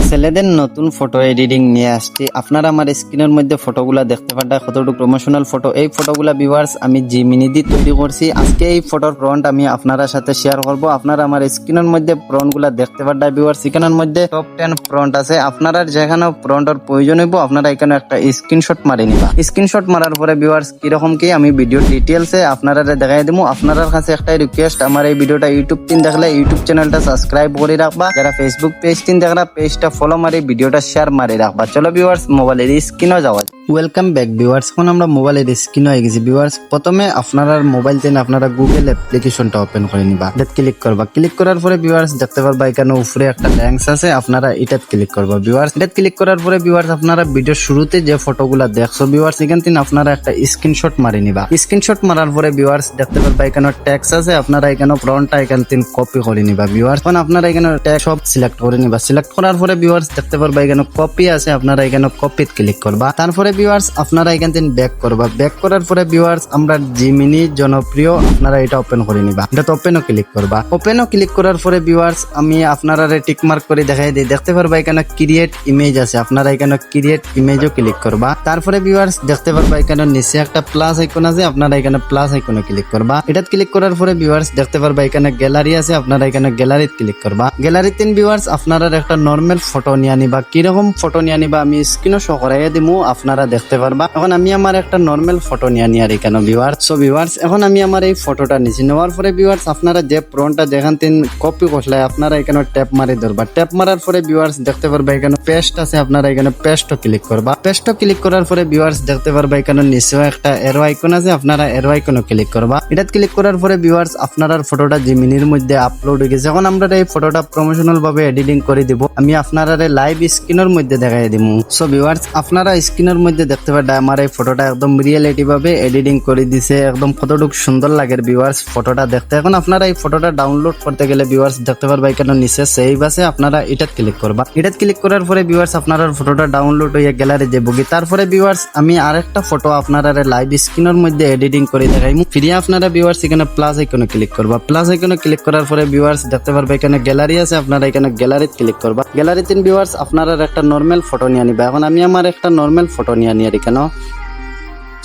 ছেলেদের নতুন photo editing নিয়ে আসছি। আপনারা আমার স্ক্রিনের মধ্যে ফটোগুলা দেখতে পারেন, কতটুকু প্রমোশনাল ফটো। এই ফটোগুলা ভিউয়ার্স আমি জিমিনি দিয়ে তৈরি করছি। আজকে এই ফটোর ফ্রন্ট আমি আপনারা সাথে শেয়ার করব। আপনারা আমার স্ক্রিনের মধ্যে ফ্রন্টগুলা দেখতে পারেন ভিউয়ার্স। এখানের মধ্যে টপ 10 ফ্রন্ট আছে। আপনারা যেখানে ফ্রন্টের প্রয়োজন হইব আপনারা এখানে একটা স্ক্রিনশট মারি নিবা। স্ক্রিনশট মারার পরে ভিউয়ার্স কিরকম কি আমি ভিডিও ডিটেইলসে আপনারা দেখাই দেবো। আপনাদের কাছে একটাই রিকোয়েস্ট, আমার এই ভিডিওটা ইউটিউব তিন দেখলে ইউটিউব চ্যানেলটা সাবস্ক্রাইব করে রাখবা। যারা ফেসবুক পেজ তিন দেখলা পেজটা ফলো মারি ভিডিওটা শেয়ার মারি রাখবা। চলো ভিউয়ার্স মোবাইলের স্ক্রিনও যাওয়া। Welcome back viewers. এখন আমরা মোবাইলের স্ক্রিন হয়ে গেছি ভিউয়ার্স। প্রথমে আপনারা মোবাইল থেকে আপনারা গুগল অ্যাপ্লিকেশনটা ওপেন করে নিবা। এটাত ক্লিক করবা। ক্লিক করার পরে ভিউয়ার্স দেখতে পারবা এখানে উপরে একটা লিংক আছে, আপনারা এটাত ক্লিক করবা ভিউয়ার্স। এটাত ক্লিক করার পরে ভিউয়ার্স আপনারা ভিডিওর শুরুতে যে ফটোগুলা দেখছো ভিউয়ার্স এখান থেকে আপনারা একটা স্ক্রিনশট মারি নিবা। স্ক্রিনশট মারার পরে ভিউয়ার্স দেখতে পারবা এখানে টেক্সট আছে, আপনারা এখানে ফ্রন্টটা এখান থেকে কপি করে নিবা ভিউয়ার্স। এখন আপনারা এখানে টেক্সট সব সিলেক্ট করে নিবা। সিলেক্ট করার পরে ভিউয়ার্স দেখতে পারবা এখানে কপি আছে, আপনারা এখানে কপিতে ক্লিক করবা। তারপরে ভিউয়ার্স আপনারা এখান থেকে ব্যাক করবা। ব্যাক করার পরে ভিউয়ার্স আমরা জিমিনি জনপ্রিয়, আপনারা এটা ওপেন করে নিবা। এটা ওপেনও ক্লিক করবা। ওপেনও ক্লিক করার পরে ভিউয়ার্স আমি আপনারা টিক মার্ক করে দেখাই দিই। দেখতে পারবা এখানে ক্রিয়েট ইমেজ আছে, আপনারা এখানে ক্রিয়েট ইমেজও ক্লিক করবা। তারপরে ভিউয়ার্স দেখতে পারবা এখানে নিচে একটা প্লাস আইকন আছে, আপনারা এখানে প্লাস আইকনে ক্লিক করবা। এটা ক্লিক করার পরে ভিউয়ার্স দেখতে পারবা এখানে গ্যালারি আছে, আপনারা এখানে গ্যালারিতে ক্লিক করবা। গ্যালারিতে ভিউয়ার্স আপনারা একটা নরমাল ফটো নিয়ে নিবা। কিরকম ফটো নিয়ে নিবা আমি স্ক্রিনও শো করাইয়া দিমু, আপনারা দেখতে পারবা। এখন আমি আমার একটা নরমাল ফটো নিয়ে নিয়ার এখানে ভিউয়ার্স। সো ভিউয়ার্স এখন আমি আমার এই ফটোটা নিছি। নেওয়ার পরে ভিউয়ার্স আপনারা যে ফ্রন্টটা যেখান থেকে কপি করলে আপনারা এখানে ট্যাপ মারি ধরবা। ট্যাপ মারার পরে ভিউয়ার্স দেখতে পারবা এখানে পেস্ট আছে, আপনারা এখানে পেস্টও ক্লিক করবা। পেস্টও ক্লিক করার পরে ভিউয়ার্স দেখতে পারবা এখানে নিচেও একটা এরো আইকন আছে, আপনারা এরো আইকনও ক্লিক করবা। এটা ক্লিক করার পরে ভিউয়ার্স আপনারা ফটোটা জিমিনির মধ্যে আপলোড হয়ে গেছে। এখন আমরা এই ফটোটা প্রমোশনাল ভাবে এডিটিং করে দিব, আমি আপনারা লাইভ স্ক্রিনের মধ্যে দেখাই দিব। সো ভিউয়ার্স আপনারা স্ক্রিনের মধ্যে দেখতে পারবা আমার এই ফটোটা একদম রিয়েলিটি ভাবে এডিটিং করে দিছে, একদম কতটুকু সুন্দর লাগে ভিউয়ার্স ফটোটা দেখতে। এখন আপনারা এই ফটোটা ডাউনলোড করতে গেলে ভিউয়ার্স দেখতে পারবা এখানে নিচে সেভ আছে, আপনারা এটাত ক্লিক করবা। এটাত ক্লিক করার পরে ভিউয়ার্স আপনারা ফটোটা ডাউনলোড হয়ে গ্যালারি যাবো। তারপরে ভিউয়ার্স আমি আরেকটা ফটো আপনারা লাইভ স্ক্রিনের মধ্যে এডিটিং করে দেখাইমু। ফিরে আপনারা ভিউয়ার্স এখানে প্লাস আইকনে ক্লিক করবা। প্লাস আইকনে ক্লিক করার পরে ভিউয়ার্স দেখতে পারবা এখানে গ্যালারি আছে, আপনারা এখানে গ্যালারিতে ক্লিক করবা। গ্যালারিতে ভিউয়ার্স আপনারা একটা নরমাল ফটো নিয়ে নিবা। এখন আমি আমার একটা নরমাল ফটো নিয়ে নিয়ে এখানে।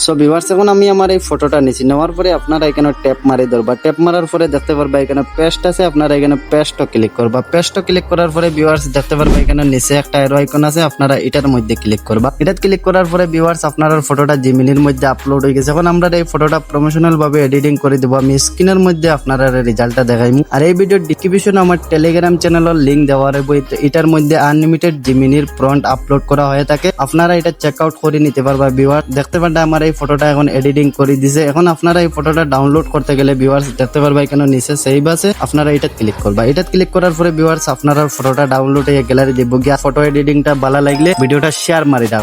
সো ভিউয়ার্স এখন আমি আমার এই ফটোটা নিছি। নেওয়ার পরে আপনারা এখানে ট্যাপ মারি ধরবা। ট্যাপ মারার পরে দেখতে পারবা এখানে পেস্ট আছে, আপনারা এখানে পেস্টও ক্লিক করবা। পেস্টও ক্লিক করার পরে ভিউয়ার্স দেখতে পারবা এখানে নিচে একটা এরো আইকন আছে, আপনারা এটার মধ্যে ক্লিক করবা। এটা ক্লিক করার পরে ভিউয়ার্স আপনারা ফটোটা জিমিনির মধ্যে আপলোড হয়ে গেছে। এখন আমরা এই ফটোটা প্রমোশনাল ভাবে এডিটিং করে দিব। আমি স্ক্রিনের মধ্যে আপনারা রেজাল্টটা দেখাইমু। আর এই ভিডিওর ডেসক্রিপশনে আমার টেলিগ্রাম চ্যানেলের লিংক দেওয়া রইবে। এটার মধ্যে আনলিমিটেড জিমিনির ফ্রন্ট আপলোড করা হয়ে থাকে, আপনারা এটা চেক আউট করে নিতে পারবা। ভিউয়ার্স দেখতে পারবা আমার এই ফটোটা এখন এডিটিং করে দিছে। এখন আপনারা এই ফটোটা ডাউনলোড করতে গেলে ভিউয়ার্স দেখতে পারবা এখানে নিচে সেভ আছে, আপনারা এটা ক্লিক করবা। এটা ক্লিক করার পরে ভিউয়ার্স আপনারা ফটোটা ডাউনলোড হয়ে গ্যালারি দিব গিয়া। ফটো এডিটিংটা ভালো লাগলে ভিডিওটা শেয়ার মারি দাও।